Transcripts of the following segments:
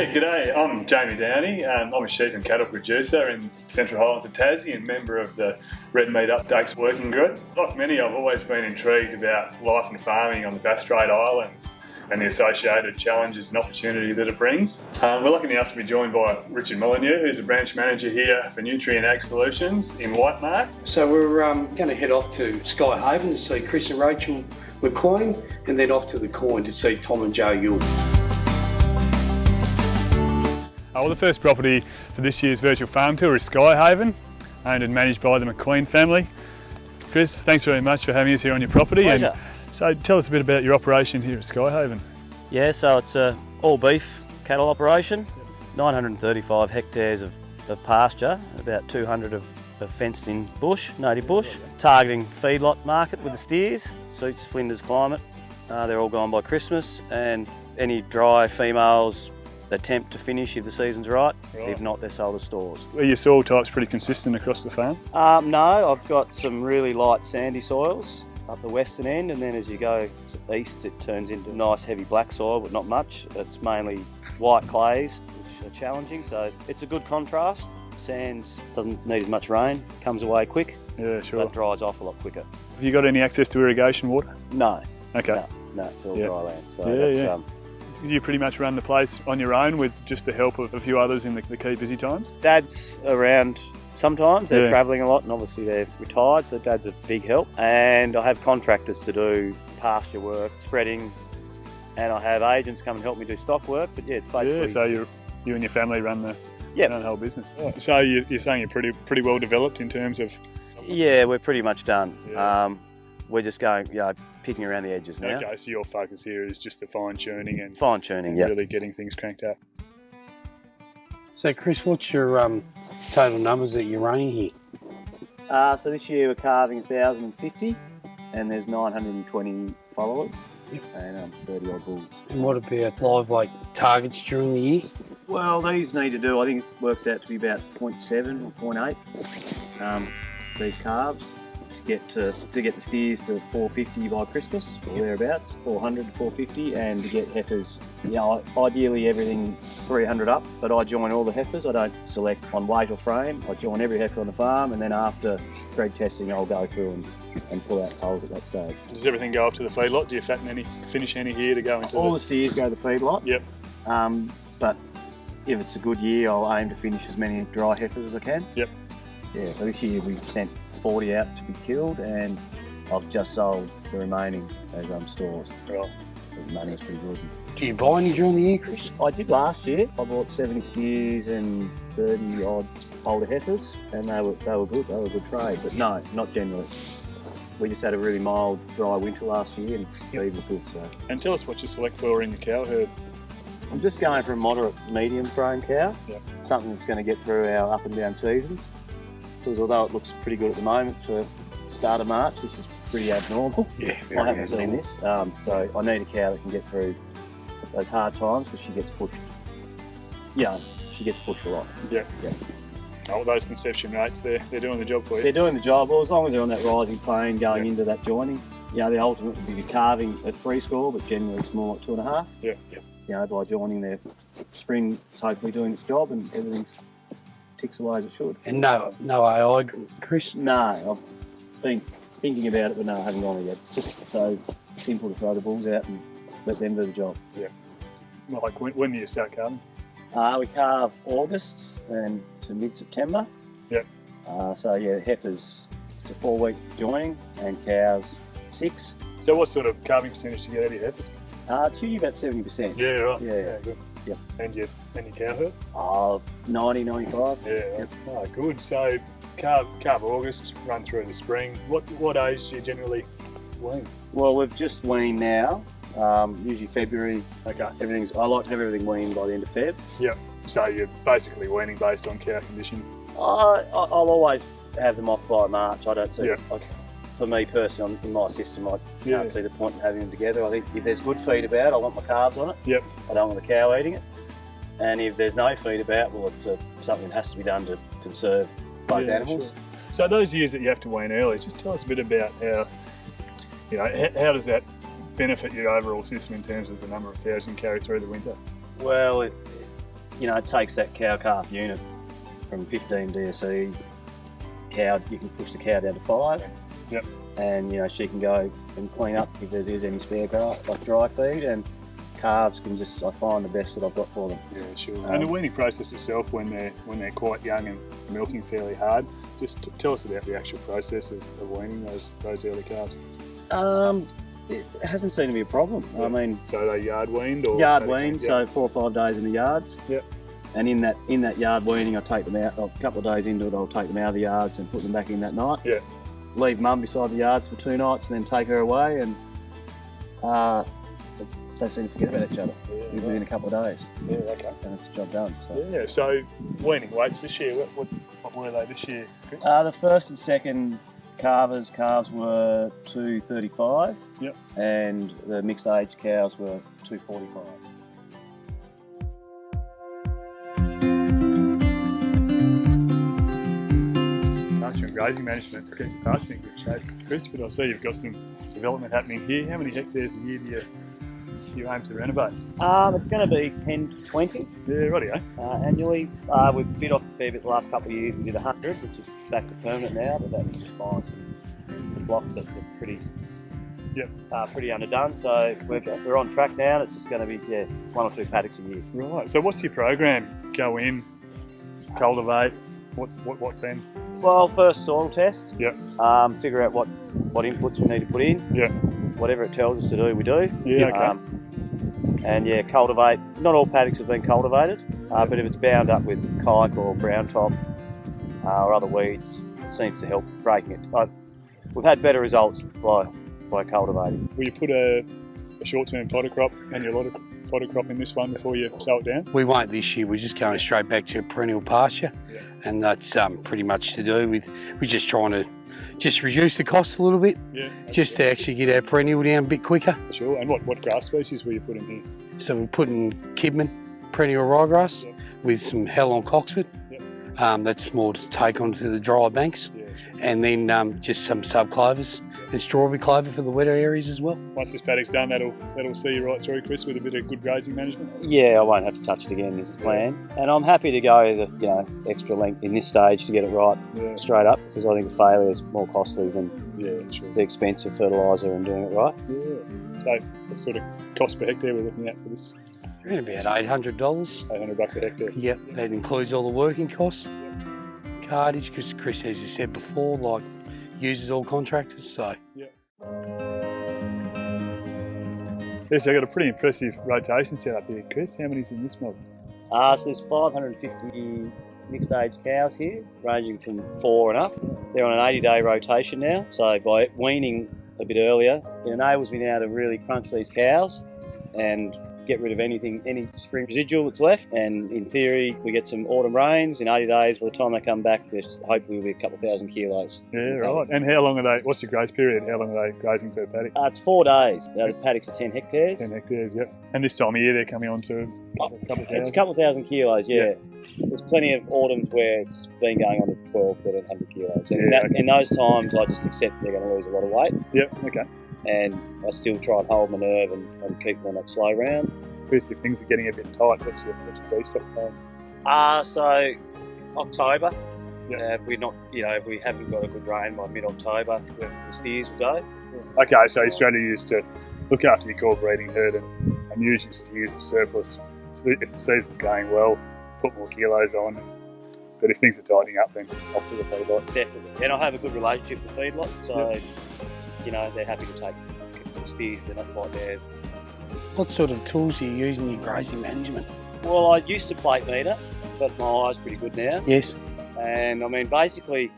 G'day, I'm Jamie Downey. I'm a sheep and cattle producer in Central Highlands of Tassie and member of the Red Meat Updates working group. Like many, I've always been intrigued about life and farming on the Bass Strait Islands and the associated challenges and opportunity that it brings. We're lucky enough to be joined by Richard Molyneux, who's a branch manager here for Nutrient Ag Solutions in Whitemark. So we're going to head off to Skyhaven to see Chris and Rachel Macqueen, and then off to the Coin to see Tom and Joe Youl. Well, the first property for this year's virtual farm tour is Skyhaven, owned and managed by the Macqueen family. Chris, thanks very much for having us here on your property. Pleasure. And so tell us a bit about your operation here at Skyhaven. Yeah, so it's a all beef cattle operation, 935 hectares of pasture, about 200 of fenced in bush, native bush, targeting feedlot market with the steers, suits Flinders climate. They're all gone by Christmas, and any dry females attempt to finish if the season's right. If not, they're sold as stores. Are your soil types pretty consistent across the farm? No, I've got some really light sandy soils up the western end, and then as you go east it turns into nice heavy black soil, but not much. It's mainly white clays, which are challenging, so it's a good contrast. Sands doesn't need as much rain, comes away quick, Yeah, sure. but dries off a lot quicker. Have you got any access to irrigation water? No, Okay. no, it's all Yeah. dry land. So Yeah, that's, Do you pretty much run the place on your own with just the help of a few others in the key busy times? Dad's around sometimes, they're Yeah. travelling a lot, and obviously they're retired, so Dad's a big help. And I have contractors to do pasture work, spreading, and I have agents come and help me do stock work, but yeah, it's basically... Yeah, so you and your family run the whole business. Yeah. So you're saying you're pretty well developed in terms of... Yeah, we're pretty much done. Yeah. We're just going, picking around the edges now. Okay, so your focus here is just the fine-tuning and Fine-tuning, yeah. really getting things cranked up. So Chris, what's your total numbers that you're running here? So this year we're calving 1,050, and there's 920 followers, and 30 odd bulls. And what about live weight targets during the year? Well, these need to do, I think it works out to be about 0.7 or 0.8, these calves, to get the steers to 450 by Christmas or thereabouts, 400 to 450, and to get heifers, ideally everything 300 up, but I join all the heifers. I don't select on weight or frame. I join every heifer on the farm, and then after thread testing I'll go through and pull out foals at that stage. Does everything go off to the feedlot? Do you finish any here to go into all the steers go to the feedlot? Yep. But if it's a good year, I'll aim to finish as many dry heifers as I can. Yep. Yeah, so this year we sent 40 out to be killed, and I've just sold the remaining as stores. Right. The money was pretty good. Do you buy any during the year, Chris? I did last year. I bought 70 steers and 30 odd older heifers, and they were good. They were a good trade, but no, not generally. We just had a really mild, dry winter last year, and feed were good. So. And tell us what you select for in your cow herd. I'm just going for a moderate medium frame cow, Yep. something that's going to get through our up and down seasons. Because although it looks pretty good at the moment for start of March, this is pretty abnormal. Yeah, I haven't seen this, so I need a cow that can get through those hard times, because she gets pushed. Yeah, she gets pushed a lot. Yeah. Yeah. Oh, those conception rates, they're doing the job for you. They're doing the job. Well, as long as they're on that rising plane going into that joining. The ultimate would be calving at 3 score, but generally it's more like 2.5. Yeah. By joining their spring, it's hopefully doing its job, and everything's ticks away as it should. And no AI, Chris? No, I've been thinking about it, but no, I haven't gone there yet. It's just so simple to throw the bulls out and let them do the job. Yeah. Like when do you start calving? We calve August and to mid-September. Yep. Heifers, it's a 4-week joining, and cows 6. So what sort of calving percentage do you get out of your heifers? It's usually about 70%. Yeah, right. Yeah. Good. Yep. And your cow herd? 90, 95. Yeah. Yep. Oh, good. So calve August, run through the spring. What age do you generally wean? Well, we've just weaned now. Usually February. Okay. I like to have everything weaned by the end of Feb. Yep. So you're basically weaning based on cow condition? I'll always have them off by March. I don't see. Yeah. For me personally, in my system, I can't see the point in having them together. I think if there's good feed about, I want my calves on it. Yep. I don't want the cow eating it. And if there's no feed about, well, it's something that has to be done to conserve both animals. Sure. So those years that you have to wean early, just tell us a bit about how how does that benefit your overall system in terms of the number of cows you can carry through the winter? Well, it takes that cow-calf unit from 15 DSE. Cow, you can push the cow down to 5. Yep. And she can go and clean up if there is any spare like dry feed, and calves can just, I find, the best that I've got for them. Yeah, sure. And the weaning process itself, when they're quite young and milking fairly hard, just tell us about the actual process of weaning those early calves. It hasn't seemed to be a problem. Yeah. I mean, so they yard weaned or yard weaned, so 4 or 5 days in the yards. Yep. And in that yard weaning, I take them out. A couple of days into it, I'll take them out of the yards and put them back in that night. Yeah. Leave mum beside the yards for 2 nights, and then take her away, and they seem to forget about each other within a couple of days. Yeah, okay. And it's the job done. So. Yeah. So weaning weights this year. What were they this year, Chris? The first and second calves were 235. Yep. And the mixed age cows were 245. Pasture and grazing management, pasture in good shape, Chris. But I see you've got some development happening here. How many hectares a year do you aim to renovate? It's going to be 10 to 20. Yeah, rightio. Annually. We've bit off a fair bit the last couple of years. We did 100, which is back to permanent now, but that was just fine. The blocks are pretty underdone, so we're on track now, and it's just going to be 1 or 2 paddocks a year. Right. So what's your program? Go in, cultivate. What then? Well, first soil test. Yep. Figure out what inputs we need to put in. Yeah. Whatever it tells us to do, we do. Yeah. Okay. And cultivate. Not all paddocks have been cultivated, but if it's bound up with kike or brown top or other weeds, it seems to help breaking it. We've had better results by cultivating. Will you put a short-term fodder crop and your fodder crop in this one before you sow it down? We won't this year. We're just going straight back to perennial pasture, and that's pretty much to do with we're just trying to reduce the cost a little bit, just to actually get our perennial down a bit quicker. Sure. And what grass species will you put in here? So we're putting Kidman perennial ryegrass with some hell on Coxford. That's more to take onto the drier banks, and then just some sub clovers and strawberry clover for the wetter areas as well. Once this paddock's done, that'll see you right through, Chris, with a bit of good grazing management. Yeah, I won't have to touch it again is the plan, and I'm happy to go the extra length in this stage to get it right straight up, because I think the failure is more costly than the expense of fertiliser and doing it right. Yeah. So what sort of cost per hectare we're looking at for this? Around about $800. $800 a hectare. Yep, that includes all the working costs, cartage, because Chris, as you said before, uses all contractors, so. Yes, I've got a pretty impressive rotation set up here, Chris. How many's in this mob? So there's 550 mixed age cows here, ranging from 4 and up. They're on an 80-day rotation now, so by weaning a bit earlier, it enables me now to really crunch these cows and get rid of any spring residual that's left, and in theory we get some autumn rains in 80 days. By the time they come back, there hopefully will be a couple of thousand kilos. Yeah, right. And how long are they, what's your graze period? How long are they grazing per paddock? It's 4 days. The paddocks are 10 hectares. 10 hectares, yep. And this time of year they're coming on to a couple of thousand? It's a couple of thousand kilos, There's plenty of autumns where it's been going on to 12, 1300 kilos. And in those times I just accept they're going to lose a lot of weight. Yep, okay. And I still try and hold my nerve and keep them on that slow round. Chris, if things are getting a bit tight, what's your feed stock time? So October. Yep. If we haven't got a good rain by mid-October, the steers will go. Okay, so your strategy is to look after your core breeding herd and use your steers as surplus. So if the season's going well, put more kilos on. But if things are tightening up, then off to the feedlot. Definitely. And I have a good relationship with the feedlot, so they're happy to take the steers. They're not quite there. What sort of tools are you using in your grazing management? Well, I used to plate meter, but my eye's pretty good now. Yes. And I mean, basically,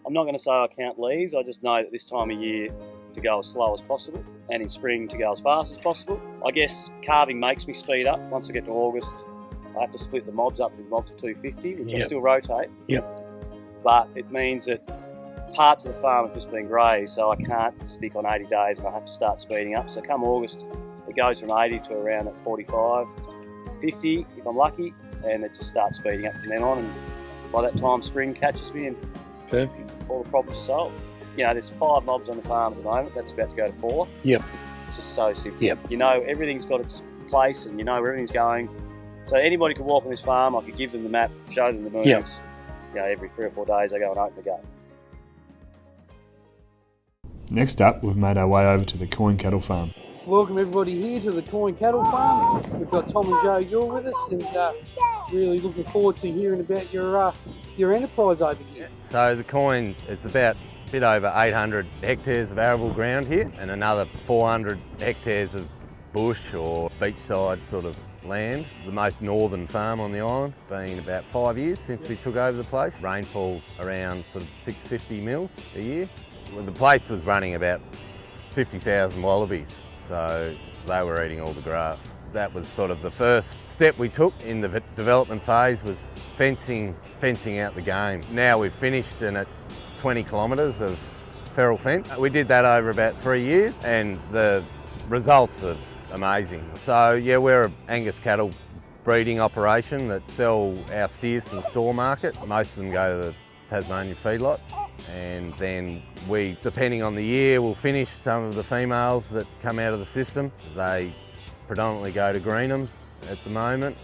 I'm not going to say I count leaves. I just know that this time of year to go as slow as possible, and in spring to go as fast as possible. I guess calving makes me speed up. Once I get to August, I have to split the mobs up into mobs of 250, which I still rotate. Yep. But it means that parts of the farm have just been grazed, so I can't stick on 80 days and I have to start speeding up. So come August, it goes from 80 to around at 45, 50 if I'm lucky, and it just starts speeding up from then on. And by that time, spring catches me and all the problems are solved. There's 5 mobs on the farm at the moment. That's about to go to 4. Yep. It's just so simple. Yep. Everything's got its place, and where everything's going. So anybody could walk on this farm. I could give them the map, show them the moves. Yeah. You know, every 3 or 4 days I go and open the gate. Next up, we've made our way over to the Coin Cattle Farm. Welcome everybody here to the Coin Cattle Farm. We've got Tom and Joe Youl with us, and really looking forward to hearing about your enterprise over here. So the Coin is about a bit over 800 hectares of arable ground here, and another 400 hectares of bush or beachside sort of land. The most northern farm on the island, been about 5 years since we took over the place. Rainfall's around sort of 650 mils a year. Well, the place was running about 50,000 wallabies, so they were eating all the grass. That was sort of the first step we took in the development phase, was fencing out the game. Now we've finished and it's 20 kilometres of feral fence. We did that over about 3 years and the results are amazing. So yeah, we're an Angus cattle breeding operation that sell our steers to the store market. Most of them go to the Tasmanian feedlot, and then we, depending on the year, will finish some of the females that come out of the system. They predominantly go to Greenhams at the moment.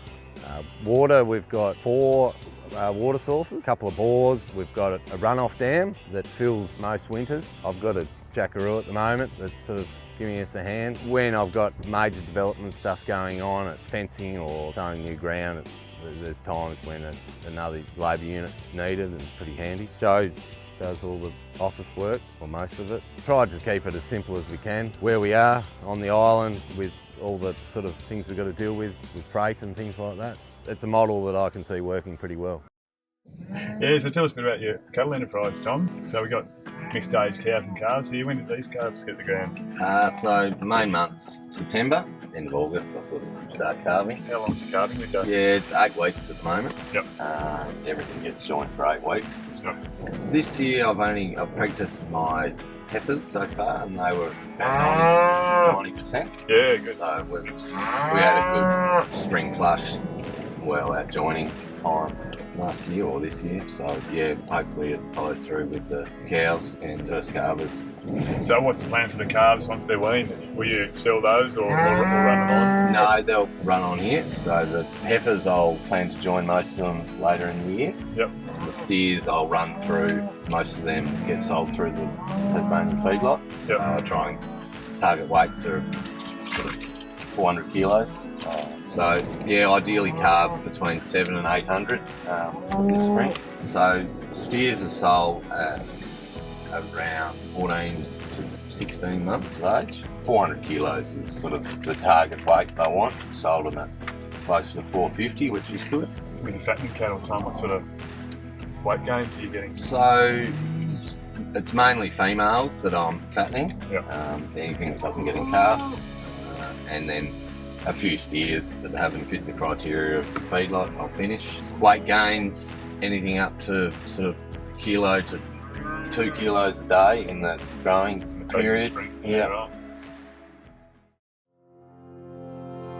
Water, we've got 4 water sources, a couple of bores. We've got a runoff dam that fills most winters. I've got a jackaroo at the moment that's sort of giving us a hand. When I've got major development stuff going on, at fencing or sowing new ground, there's times when another labour unit's needed and pretty handy. Joe does all the office work, or most of it. Tried to keep it as simple as we can. Where we are on the island with all the sort of things we've got to deal with freight and things like that, it's a model that I can see working pretty well. Yeah, so tell us a bit about your cattle enterprise, Tom. So we've got mixed age cows and calves here. When did these calves hit the ground? So the main month's September, end of August, I sort of start calving. How long's the calving with go? Yeah, it's 8 weeks at the moment. Yep. Everything gets joined for 8 weeks. Yep. This year I've practiced my heifers so far, and they were about 90%. Yeah, good. So we had a good spring flush, well out joining time last year or this year. So yeah, hopefully it follows through with the cows and first calvers. So what's the plan for the calves once they're weaned? Will you sell those or run them on? No, they'll run on here. So the heifers, I'll plan to join most of them later in the year. Yep. The steers I'll run through, most of them get sold through the Tasmanian feedlot. So Yep. I try and target weights are sort of 400 kilos. So yeah, ideally calve between 700 and 800 this spring. So steers are sold at around 14 to 16 months of age. 400 kilos is sort of the target weight they want. Sold them at close to 450, which is good. With the fattening cattle, Tom, what sort of weight gains are you getting? So it's mainly females that I'm fattening. Yep. Anything that doesn't get in calf. And then a few steers that haven't fit the criteria of the feedlot, I'll finish. Weight gains, anything up to sort of kilo to 2 kilos a day in the growing period. Yeah. Right.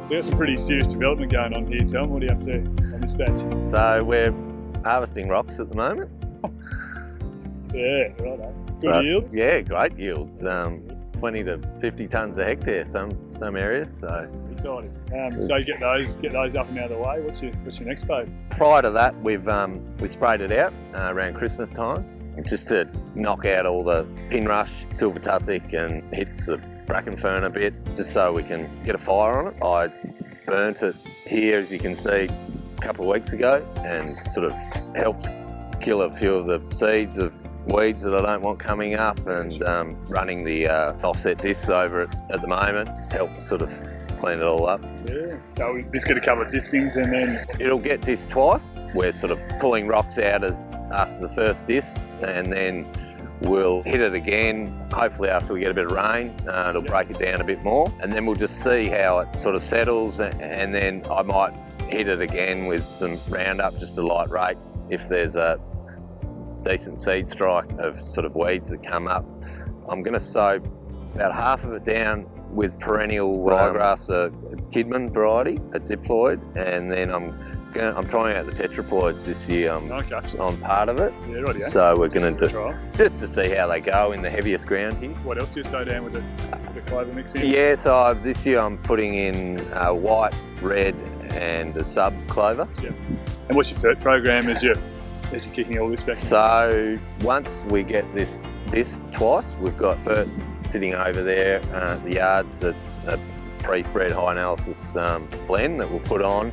We've got some pretty serious development going on here, Tom. What are you up to on this batch? So we're harvesting rocks at the moment. Yeah, right. Good yield? Yeah, great yields. 20 to 50 tonnes a hectare, some areas. So exciting. So you get those up and out of the way. What's your next phase? Prior to that, we sprayed it out around Christmas time, just to knock out all the pin rush, silver tussock, and hits the bracken fern a bit, just so we can get a fire on it. I burnt it here, as you can see, a couple of weeks ago, and sort of helped kill a few of the seeds of weeds that I don't want coming up, and running the offset discs over it at the moment helps sort of clean it all up. Yeah, so we just get a couple of diskings and then... It'll get disked twice. We're sort of pulling rocks out after the first disc, and then we'll hit it again, hopefully after we get a bit of rain. It'll break it down a bit more, and then we'll just see how it sort of settles, and then I might hit it again with some Roundup, just a light rate, if there's a decent seed strike of sort of weeds that come up. I'm going to sow about half of it down with perennial ryegrass, a Kidman variety, a diploid, and then I'm trying out the tetraploids this year. I'm part of it. Yeah, right, yeah. So we're going to do just to see how they go in the heaviest ground here. What else do you sow down with the clover mix in? Yeah, so this year I'm putting in white, red, and a sub clover. Yeah. And what's your FERT program as you're kicking all this back? So once we get this twice, we've got FERT sitting over there at the yards. That's a pre-bred high analysis blend that we'll put on.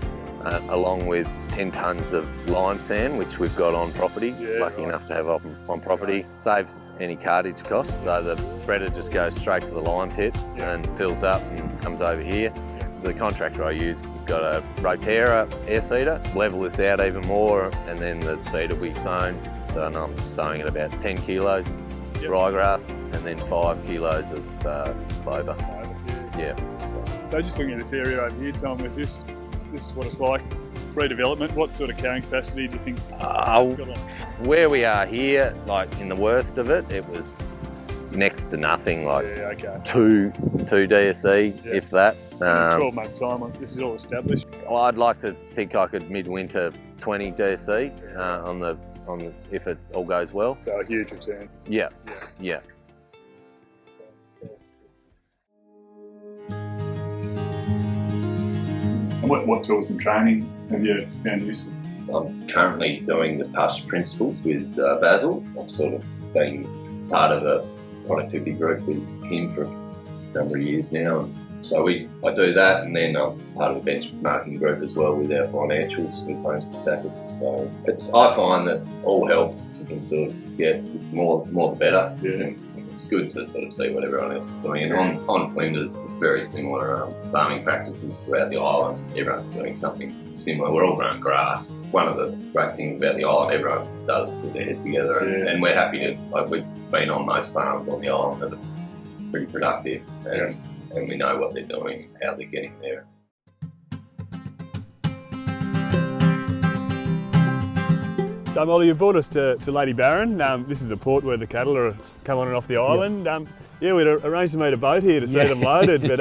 Along with 10 tonnes of lime sand, which we've got on property, lucky enough to have on property. Saves any cartage costs, so the spreader just goes straight to the lime pit and fills up and comes over here. The contractor I use has got a Rotera air seeder, level this out even more, and then the seed will be sown. So I'm sowing at about 10 kilos ryegrass and then 5 kilos of clover. Yeah. So just looking at this area over here, Tom, is this is what it's like redevelopment? What sort of carrying capacity do you think it's got on? Where we are here, like in the worst of it, it was next to nothing, like 2 DSE, if that. 12 months time, this is all established. Well, I'd like to think I could midwinter 20 DSE on the if it all goes well. So a huge return. Yeah. And what tools and training have you found useful? I'm currently doing the pasture principles with Basil. I've sort of been part of a productivity group with him for a number of years now. And so I do that, and then I'm part of a benchmarking group as well with our financials with Homes and Saffers. So I find that all help you can sort of get more the better. Yeah. It's good to sort of see what everyone else is doing. And on Flinders, it's very similar farming practices throughout the island. Everyone's doing something similar. We're all growing grass. One of the great things about the island, everyone does put their head together, and we're happy to. We've been on most farms on the island that are pretty productive, and we know what they're doing, how they're getting there. So Molly, you brought us to Lady Barron. This is the port where the cattle are coming on and off the island. We'd arranged to meet a boat here to see them loaded, but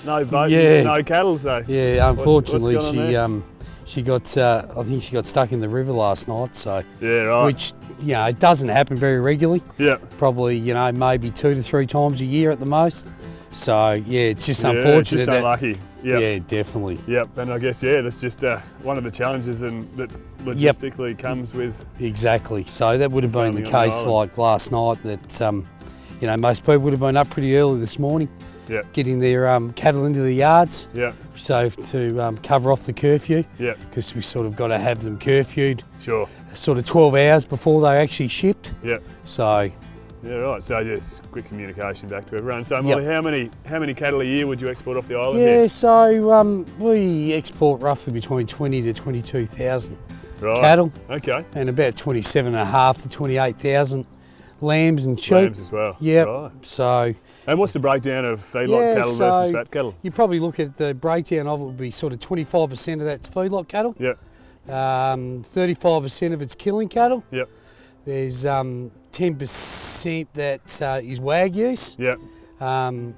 no boat, no cattle. So unfortunately, what's she got. I think she got stuck in the river last night. So right. Which it doesn't happen very regularly. Yeah. Probably maybe 2 to 3 times a year at the most. So it's just unfortunate. It's just unlucky. Yeah, definitely. Yep, and I guess that's just one of the challenges that logistically comes with. Exactly. So that would have been the case like last night. That most people would have been up pretty early this morning, getting their cattle into the yards. Yeah. So to cover off the curfew. Yeah. Because we sort of got to have them curfewed. Sure. Sort of 12 hours before they actually shipped. Yeah. So. Yeah, right. So just quick communication back to everyone. So Molly, how many cattle a year would you export off the island here? So we export roughly between 20 to 22,000 cattle. Okay. And about 27,500 to 28,000 lambs and sheep. Lambs as well. Yeah. Right. So. And what's the breakdown of feedlot cattle versus fat cattle? You probably look at the breakdown of it would be sort of 25% of that's feedlot cattle. Yep. 35% of it's killing cattle. Yep. There's 10% that is Wagyus. Yep. And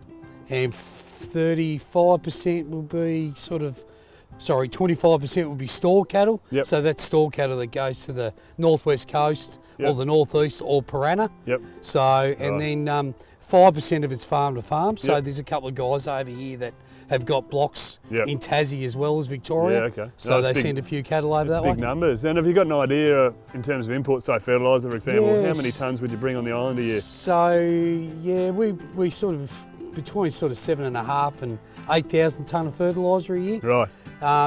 35% will be 25% will be store cattle. Yep. So that's store cattle that goes to the northwest coast or the northeast or Piranha. Yep. So, and then 5% of it's farm to farm. So there's a couple of guys over here that have got blocks in Tassie as well as Victoria. Yeah, okay. So they send a few cattle over that way. Big numbers. And have you got an idea in terms of imports, say fertiliser for example, how many tonnes would you bring on the island a year? So we sort of between sort of 7,500 and 8,000 tonne of fertiliser a year. Right.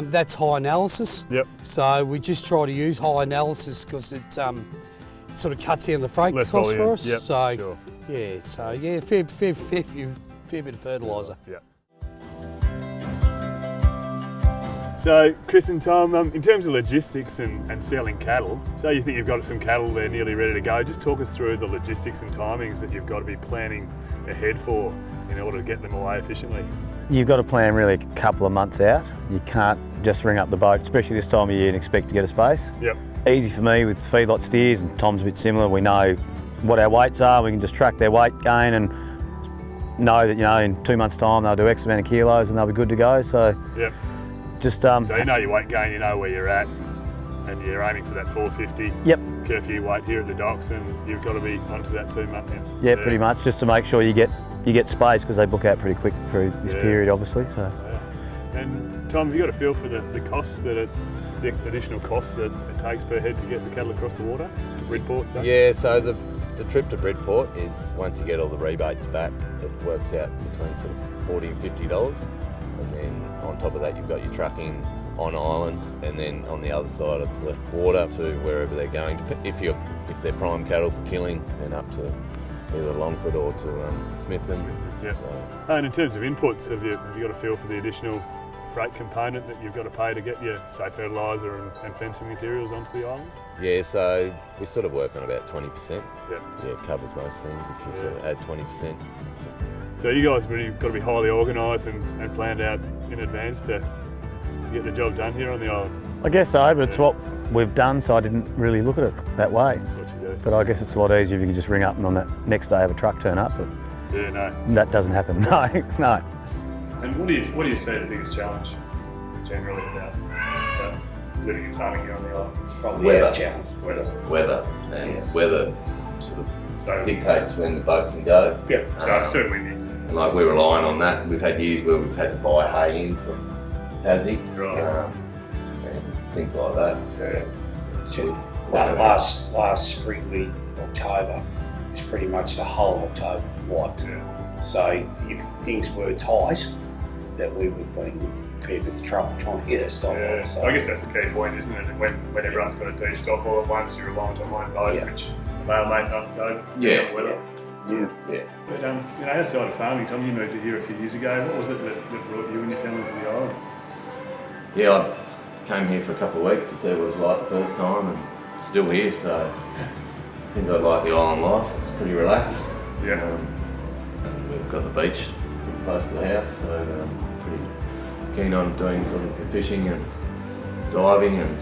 That's high analysis. Yep. So we just try to use high analysis because it sort of cuts down the freight costs for us. Yep. So sure. fair bit of fertiliser. Yeah. So, Chris and Tom, in terms of logistics and selling cattle, so you think you've got some cattle there nearly ready to go, just talk us through the logistics and timings that you've got to be planning ahead for in order to get them away efficiently. You've got to plan really a couple of months out. You can't just ring up the boat, especially this time of year, and expect to get a space. Yep. Easy for me with feedlot steers, and Tom's a bit similar. We know what our weights are, we can just track their weight gain and know that, you know, in 2 months' time they'll do X amount of kilos and they'll be good to go. So Yep. just So you know your weight gain, you know where you're at, and you're aiming for that 450 yep, curfew weight here at the docks, and you've got to be onto that 2 months. yeah, pretty much, just to make sure you get space, because they book out pretty quick through this period, obviously. So. Yeah. And Tom, have you got a feel for the costs the additional costs that it takes per head to get the cattle across the water to Bridport? So? Yeah, so the trip to Bridport is, once you get all the rebates back, it works out between sort of $40 and $50, and then on top of that you've got your trucking on island, and then on the other side of the water to wherever they're going to. If they're prime cattle for killing, then up to either Longford or to Smithton. Yeah. So, And in terms of inputs, have you got a feel for the additional freight component that you've got to pay to get your, say, fertiliser and fencing materials onto the island? yeah, so we sort of work on about 20%. Yeah. Yeah, it covers most things if you sort of add 20%. So you guys have really got to be highly organised and planned out in advance to get the job done here on the island. I guess so, but it's what we've done, so I didn't really look at it that way. That's what you do. But I guess it's a lot easier if you can just ring up and on that next day have a truck turn up, but Yeah, no. that doesn't happen. No, no. And what do you see the biggest challenge generally about living and farming here on the island? It's probably Weather. our challenge. Weather, and weather sort of So dictates when the boat can go. yeah, so it's too windy. And like we're relying on that. We've had years where we've had to buy hay in from Tassie, Right. and things like that. So Last spring, October, it's pretty much the whole October flight. Yeah. So if things were tight, that we would be in a fair bit of trouble trying to get our stock Yeah, off. So I guess that's the key point, isn't it? When everyone's got to de-stock all at once, you're reliant on one boat, Yeah. which may or may not go. Yeah. Weather. yeah. But outside of farming, Tom, you moved to here a few years ago. What was it that brought you and your family to the island? Yeah, I came here for a couple of weeks to see what it was like the first time, and still here. So I think I like the island life. It's pretty relaxed. Yeah. And we've got the beach pretty close to the house, so pretty keen on doing sort of the fishing and diving and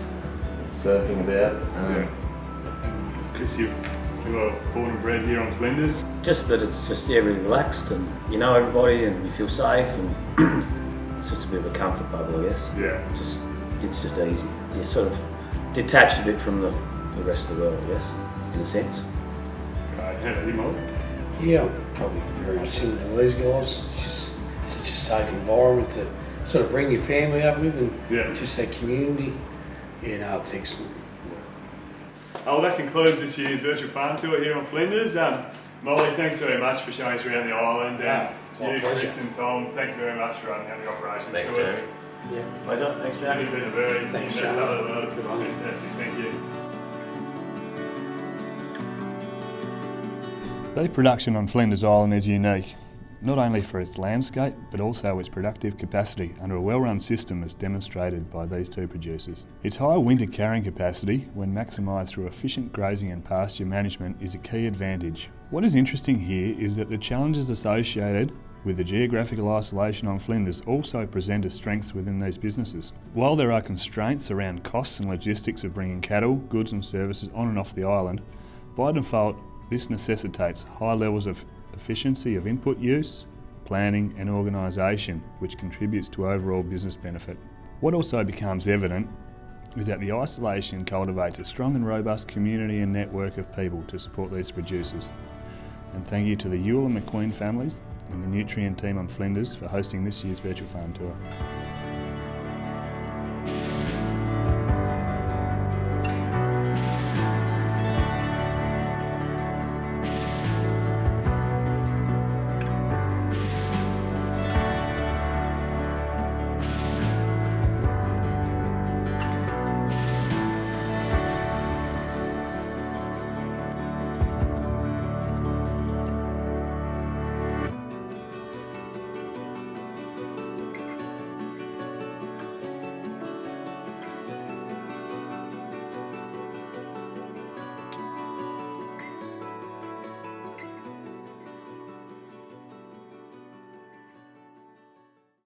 surfing about. Chris, you were born and bred here on Flinders. Just that it's just really relaxed, and you know everybody, and you feel safe, and it's just a bit of a comfort bubble, I guess. Yeah. It's just easy. You're sort of detached a bit from the rest of the world, I guess, in a sense. Right, how about you, Molly? yeah, probably very much similar to these guys. It's just such a safe environment to sort of bring your family up with, and Yeah. just that community. Yeah, no, it's excellent. Oh, well, that concludes this year's virtual farm tour here on Flinders. Molly, thanks very much for showing us around the island. And to my you, pleasure. Chris and Tom, thank you very much for running out the operations Thanks, to us. Yeah, pleasure. Thanks for having You've me. been a very Thanks, in-depth Joe. part of the article. Fantastic, thank you. Beef production on Flinders Island is unique, not only for its landscape but also its productive capacity under a well-run system as demonstrated by these two producers. Its high winter carrying capacity, when maximised through efficient grazing and pasture management, is a key advantage. What is interesting here is that the challenges associated with the geographical isolation on Flinders also present as strengths within these businesses. While there are constraints around costs and logistics of bringing cattle, goods and services on and off the island, by default this necessitates high levels of efficiency of input use, planning and organisation, which contributes to overall business benefit. What also becomes evident is that the isolation cultivates a strong and robust community and network of people to support these producers. And thank you to the Youl and Macqueen families and the Nutrient team on Flinders for hosting this year's virtual farm tour.